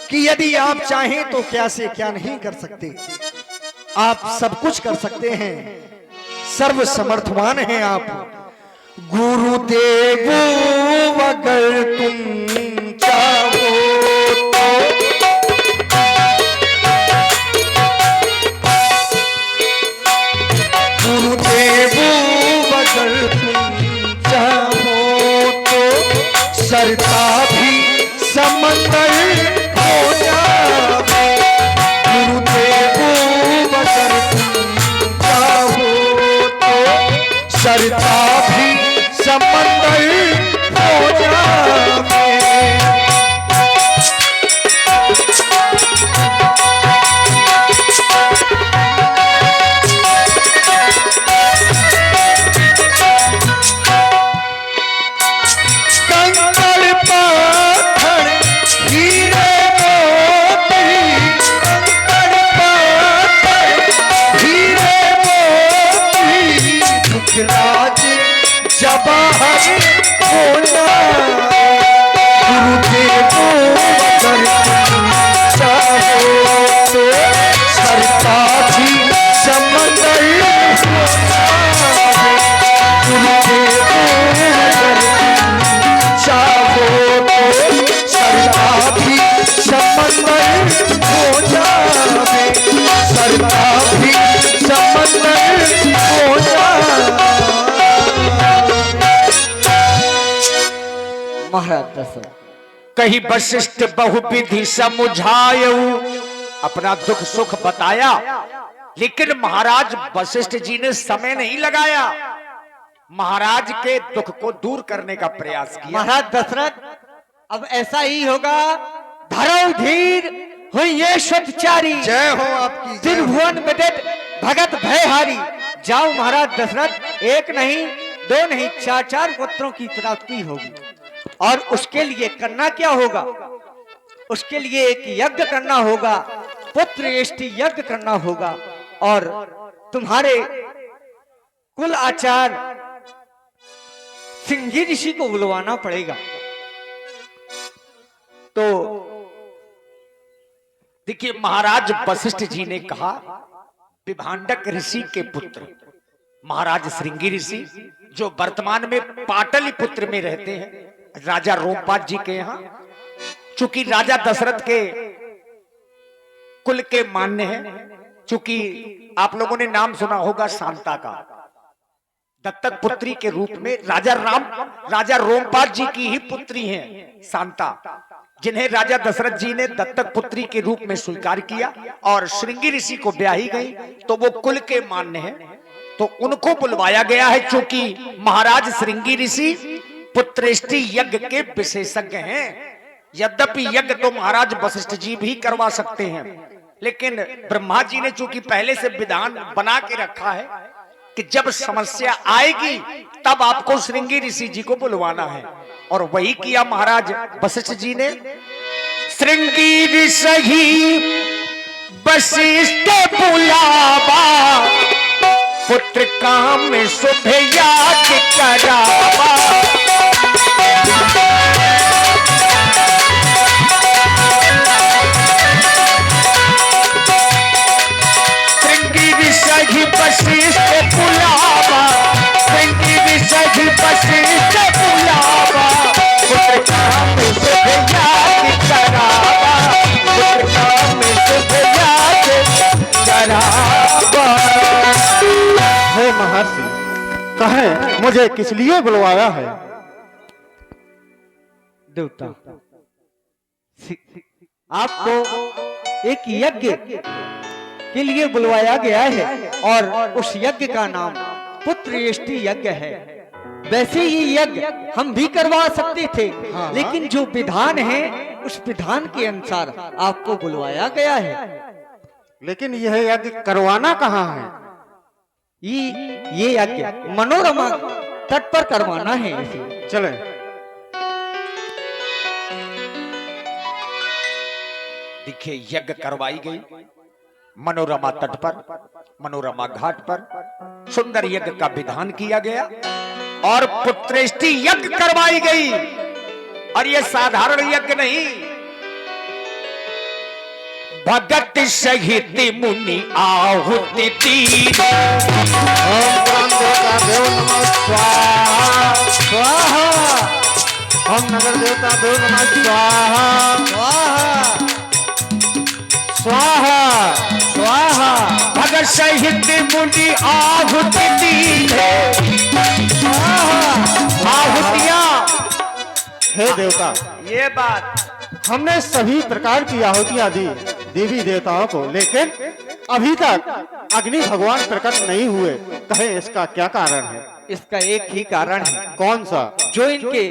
कि यदि आप चाहें तो क्या से क्या नहीं कर सकते। आप सब कुछ कर सकते हैं, सर्व समर्थवान हैं आप। गुरुदेव अगर तुम चाहो तो गुरुदेव अगर तुम चाहो तो सरता भी समंदर हो जावे। गुरुदेव अगर तुम चाहो तो सरता भी समंदर हो जावे। राज जवाहर बोला गुरुदेव अगर तुम चाहो तो सरता भी समंदर हो जावे। गुरुदेव अगर तुम चाहो तो सरता भी समंदर हो जावे। सरता भी समंदर हो जावे। महाराज दशरथ कहीं वशिष्ठ बहुविधि समुझायऊ, अपना दुख सुख बताया, लेकिन महाराज वशिष्ठ जी ने समय नहीं लगाया, महाराज के दुख को दूर करने का प्रयास किया। महाराज दशरथ अब ऐसा ही होगा। धरो धीर हुई सतचारी, जय हो आपकी। त्रिभुवन विदित भगत भयहारी। जाओ महाराज दशरथ, एक नहीं दो नहीं चार चार पुत्रों की प्राप्ति होगी। और उसके लिए करना क्या होगा? उसके लिए एक यज्ञ करना होगा, पुत्र एष्टि यज्ञ करना होगा। और तुम्हारे कुल आचार्य सिंही ऋषि को बुलवाना पड़ेगा। तो देखिए, महाराज वशिष्ठ जी ने कहा, विभांडक ऋषि के पुत्र महाराज श्रृंगी ऋषि, जो वर्तमान में पाटलिपुत्र में रहते हैं, राजा रोमपाद जी के यहाँ, चूंकि राजा दशरथ के कुल के मान्य हैं, चूंकि आप लोगों ने नाम सुना होगा शांता का, दत्तक पुत्री के रूप में राजा रोमपाद जी की ही पुत्री हैं शांता, जिन्हें राजा दशरथ जी ने दत्तक पुत्री के रूप में स्वीकार किया और श्रृंगी ऋषि को ब्याही गई, तो वो कुल के मान्य हैं, तो उनको बुलवाया गया है। चूंकि महाराज श्रृंगी ऋषि पुत्रेष्टि यज्ञ के विशेषज्ञ हैं। यद्यपि यज्ञ तो महाराज वशिष्ठ जी भी करवा सकते हैं, लेकिन ब्रह्मा जी ने चूंकि पहले से विधान बना के रखा है कि जब समस्या आएगी तब आपको श्रृंगी ऋषि जी को बुलवाना है, और वही किया महाराज वशिष्ठ जी ने। श्रृंगी ऋषि वशिष्ठ बुलावा, पुत्र काम शुभ याद करावा। श्रृंगी ऋषि वशिष्ठ बुलावा, श्रृंगी ऋषि वशिष्ठ बुलावा, पुत्र काम शुभ याद करावा, पुत्र काम शुभ याद करावा। हे महर्षि, कहें मुझे किस लिए बुलवाया है? देवता, आपको एक यज्ञ के लिए बुलवाया गया है, और उस यज्ञ का नाम पुत्र एष्टि यज्ञ है। वैसे ये यज्ञ हम भी करवा सकते थे, लेकिन जो विधान है उस विधान के अनुसार आपको बुलवाया गया है। लेकिन यह यज्ञ करवाना कहाँ है? ये यज्ञ मनोरमा तट पर करवाना है इसे। चले। देखिए, यज्ञ करवाई गई मनोरमा तट पर, मनोरमा घाट पर सुंदर यज्ञ का विधान किया गया और पुत्रेष्टि यज्ञ करवाई गई। और यह साधारण यज्ञ नहीं, भगत सहित मुनि आहुति दीन। ओम ग्राम देवता देव नमः स्वाहा स्वाहा। ओम नगर देवता देव नमः स्वाहा स्वाहा स्वाहा। भगत सहित मुनि आहुति दीन। आहुतियां, हे देवता, ये बात हमने सभी प्रकार की आहुतियां दी देवी देवताओं को, लेकिन अभी तक अग्नि भगवान प्रकट नहीं हुए। कहें इसका क्या कारण है? इसका एक ही कारण है। कौन सा? जो इनके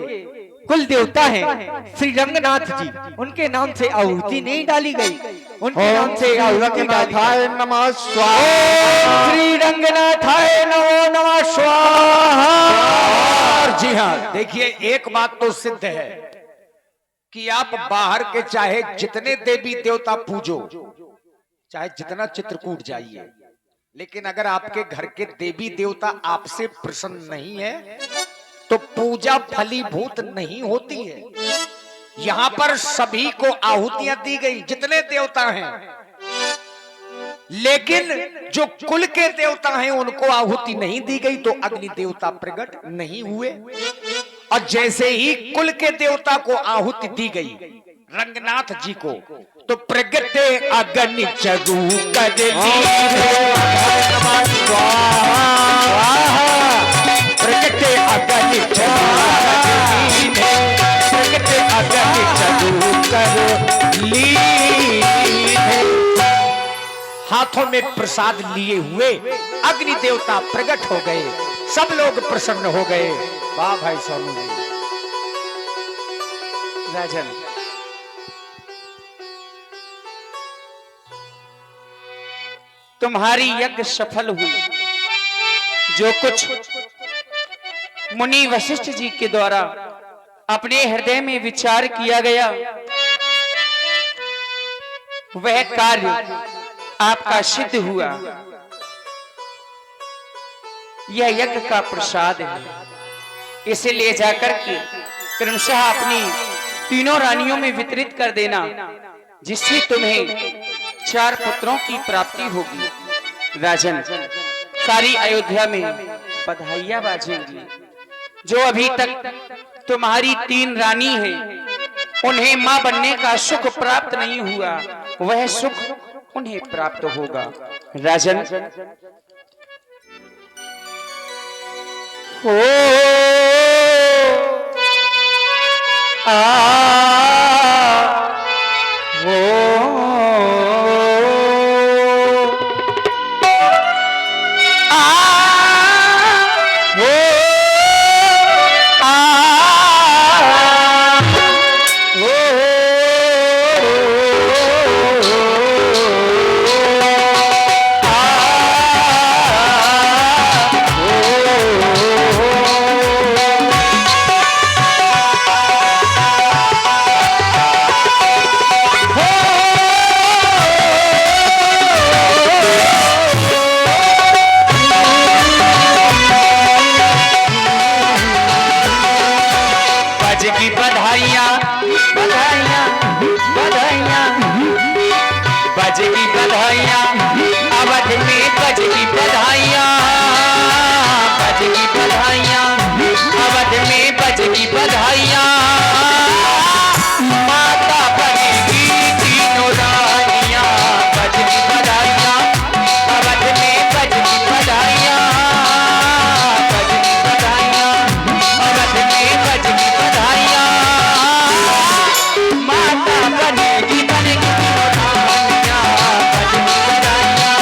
कुल देवता हैं श्री रंगनाथ जी, उनके नाम से आहुति नहीं डाली गई, उनके नाम से आहुति डाली रंगनाथाय नमः स्वाहा। श्री रंगनाथाय नमो नमः स्वाहा। और जी हाँ, देखिए एक बात तो सिद्ध है कि आप बाहर के चाहे जितने देवी देवता पूजो, चाहे जितना चित्रकूट जाइए, लेकिन अगर आपके घर के देवी देवता आपसे प्रसन्न नहीं है तो पूजा फलीभूत नहीं होती है। यहां पर सभी को आहुतियां दी गई, जितने देवता हैं, लेकिन जो कुल के देवता हैं उनको आहुति नहीं दी गई तो अग्नि देवता प्रकट नहीं हुए। और जैसे ही कुल के देवता को आहुति दी गई रंगनाथ जी को, तो प्रगटे अग्नि चरु कर प्रगटे अग्नि प्रगटे अग्नि चरु कर ली। हाथों में प्रसाद लिए हुए अग्नि देवता प्रकट हो गए, सब लोग प्रसन्न हो गए। वाह भाई सोनू जी। राजन, तुम्हारी यज्ञ सफल हुई। जो कुछ मुनि वशिष्ठ जी के द्वारा अपने हृदय में विचार किया गया, वह कार्य आपका सिद्ध हुआ। यह यज्ञ का प्रसाद है, इसे ले जाकर के क्रमशः अपनी तीनों रानियों में वितरित कर देना, जिससे तुम्हें 4 पुत्रों की प्राप्ति होगी। राजन, सारी अयोध्या में बधाइयां बाजेंगी। जो अभी तक तुम्हारी 3 रानी हैं, उन्हें मां बनने का सुख प्राप्त नहीं हुआ, वह सुख उन्हें प्राप्त होगा। राजन, हो बजगी बधाइयां, अवध में बजगी बधाइयां, बजगी बधाइयां, अवध में बजगी बधाइयां। माता बनेगी तीनों रानियां, बजगी बधाइयां, अवध में बजगी बधाइयां, बजगी बधाइयां, अवध में बजगी बधाइयां। माता बनेगी बनेगी तीनों रानियां, बजगी बधाइयां।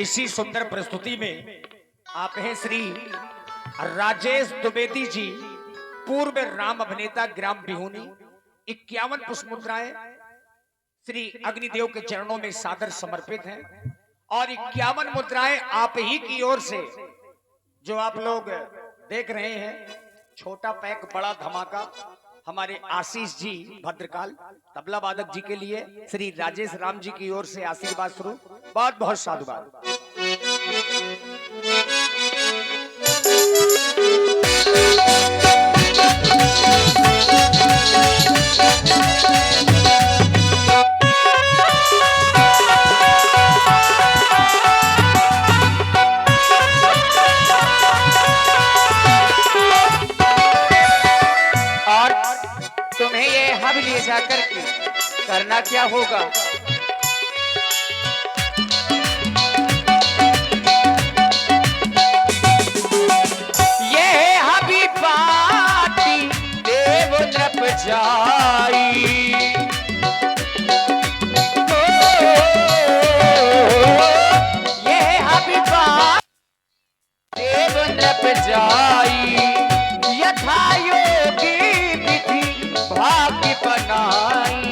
इसी सुंदर प्रस्तुति में आप हैं श्री राजेश द्विवेदी जी, पूर्व राम अभिनेता, ग्राम बिहुनी। 51 पुष्प मुद्राएं श्री अग्निदेव के चरणों में सादर समर्पित हैं और 51 मुद्राएं आप ही की ओर से, जो आप लोग देख रहे हैं, छोटा पैक बड़ा धमाका, हमारे आशीष जी भद्रकाल तबला वादक जी के लिए श्री राजेश राम जी की ओर से आशीर्वाद स्वरूप बहुत बहुत साधुवाद। तुम्हें ये हब ले जाकर के करना क्या होगा? ये हबी पाती देव नृप जाई, ये हबी पाती देव नृप जाई, यथा योगी भाग्य बनाई।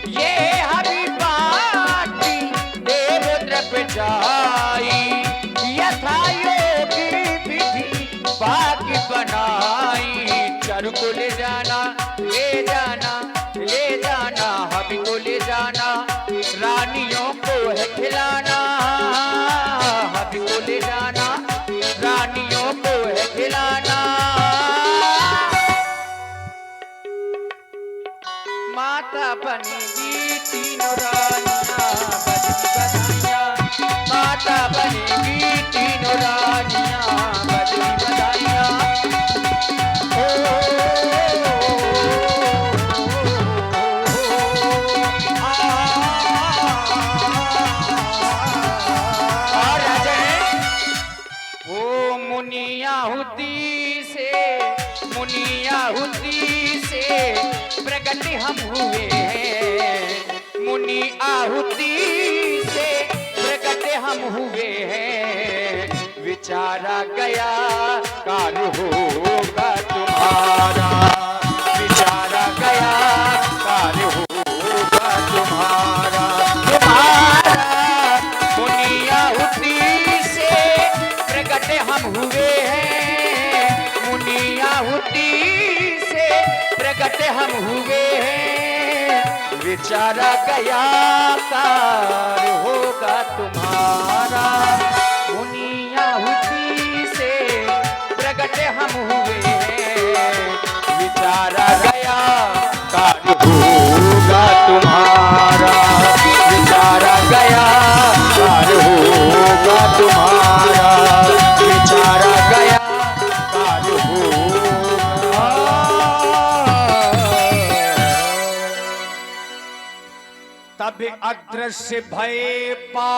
ये हरि बाटी देव द्रप जाई, यथा योगी विधि भाग्य बनाई। चर को ले जाना, ले जाना, ले जाना, हबी को ले जाना, रानियों को है खिलाना, हबी को ले जाना, रानियों को है खिलाना। माता बनेगी तीनों रानियां बजनी बधाइयां, माता बनेगी तीनों रानियां बजनी बधाइयां। मुनि से प्रगट हम हुए हैं, मुनि आहुति से प्रगट हम हुए हैं। विचारा गया कार्य होगा तुम्हारा, विचारा गया कार्य होगा तुम्हारा, तुम्हारा। मुनि आहुति से प्रगट हम हुए हैं, मुनि आहुति से प्रगट हम हुए हैं। विचारा गया कार्य होगा तुम्हारा, मुनि आहुति से प्रगट हम हुए हैं। विचारा गया कार्य होगा तुम्हारा, विचारा गया कार्य होगा तुम्हारा, विचारा गया कार्य होगा। तब अदृश्य भय पा